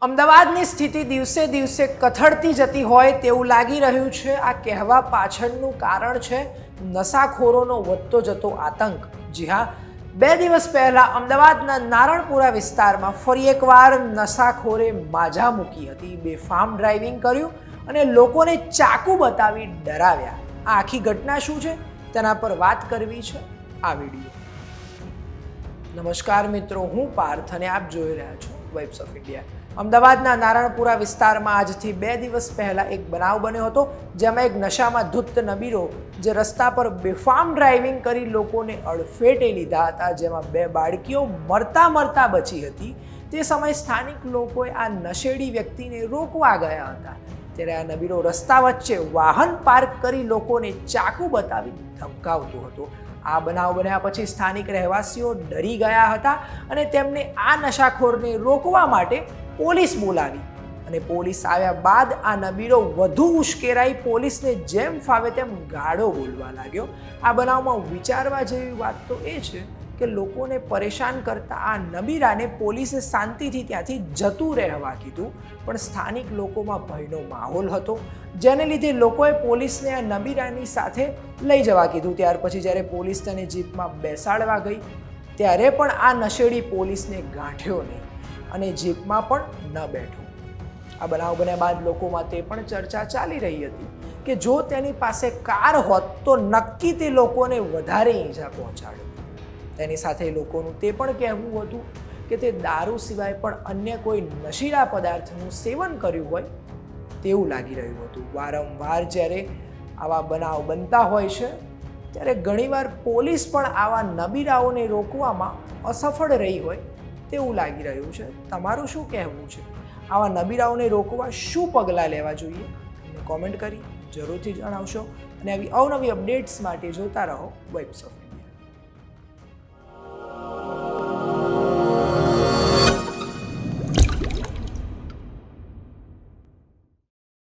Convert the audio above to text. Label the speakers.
Speaker 1: અમદાવાદની સ્થિતિ દિવસે દિવસે કથળતી જતી હોય તેવું લાગી રહ્યું છે। આ કહેવા પાછળનું કારણ છે નશાખોરોનો વધતો જતો આતંક। જી હા, 2 દિવસ પહેલા અમદાવાદના નારણપુરા વિસ્તારમાં ફરી એકવાર નશાખોરે માજા મૂકી હતી। બેફામ ડ્રાઇવિંગ કર્યું અને લોકોને ચાકુ બતાવી ડરાવ્યા। આ આખી ઘટના શું છે તેના પર વાત કરવી છે આ વિડીયો। નમસ્કાર મિત્રો, હું પાર્થ અને આપ જોઈ રહ્યા છો વાઇબ્સ ઓફ ઇન્ડિયા। અમદાવાદના નારણપુરા વિસ્તારમાં આજથી 2 દિવસ પહેલા એક બનાવ બન્યો હતો, જેમાં એક નશામાં ધૂત નબીરો જે રસ્તા પર બેફામ ડ્રાઇવિંગ કરી લોકોને અડફેટે લીધા હતા, જેમાં 2 બાળકીઓ મરતા બચી હતી। તે સમયે સ્થાનિક લોકોએ આ નશેડી વ્યક્તિને રોકવા ગયા હતા, ત્યારે આ નબીરો રસ્તા વચ્ચે વાહન પાર્ક કરી લોકોને ચાકુ બતાવી ધમકાવતો હતો। આ બનાવ બન્યા પછી સ્થાનિક રહેવાસીઓ ડરી ગયા હતા અને તેમને આ નશાખોરને રોકવા માટે પોલીસ બોલાવી અને પોલીસ આવ્યા બાદ આ નબીરો વધુ ઉશ્કેરાઈ પોલીસને જેમ ફાવે તેમ ગાળો બોલવા લાગ્યો। આ બનાવમાં વિચારવા જેવી વાત તો એ છે કે લોકોને પરેશાન કરતા આ નબીરાને પોલીસે શાંતિથી ત્યાંથી જતું રહેવા કીધું, પણ સ્થાનિક લોકોમાં ભયનો માહોલ હતો, જેને લીધે લોકોએ પોલીસને આ નબીરાની સાથે લઈ જવા કીધું। ત્યાર પછી જ્યારે પોલીસ તેને જીપમાં બેસાડવા ગઈ ત્યારે પણ આ નશેડી પોલીસને ગાંઠ્યો નહીં અને જીપમાં પણ ન બેઠો। આ બનાવ બન્યા બાદ લોકોમાં તે પણ ચર્ચા ચાલી રહી હતી કે જો તેની પાસે કાર હોત તો નક્કી તે લોકોને વધારે ઈજા પહોંચાડે। તેની સાથે લોકોનું તે પણ કહેવું હતું કે તે દારૂ સિવાય પણ અન્ય કોઈ નશીલા પદાર્થનું સેવન કર્યું હોય તેવું લાગી રહ્યું હતું। વારંવાર જ્યારે આવા બનાવ બનતા હોય છે ત્યારે ઘણીવાર પોલીસ પણ આવા નબીરાઓને રોકવામાં અસફળ રહી હોય તેવું લાગી રહ્યું છે। તમારું શું કહેવું છે? આવા નબીરાઓને રોકવા શું પગલાં લેવા જોઈએ? કોમેન્ટ કરી જરૂરથી જણાવશો અને આવી અવનવી અપડેટ્સ માટે જોતા રહો વાઇબ્સ ઓફ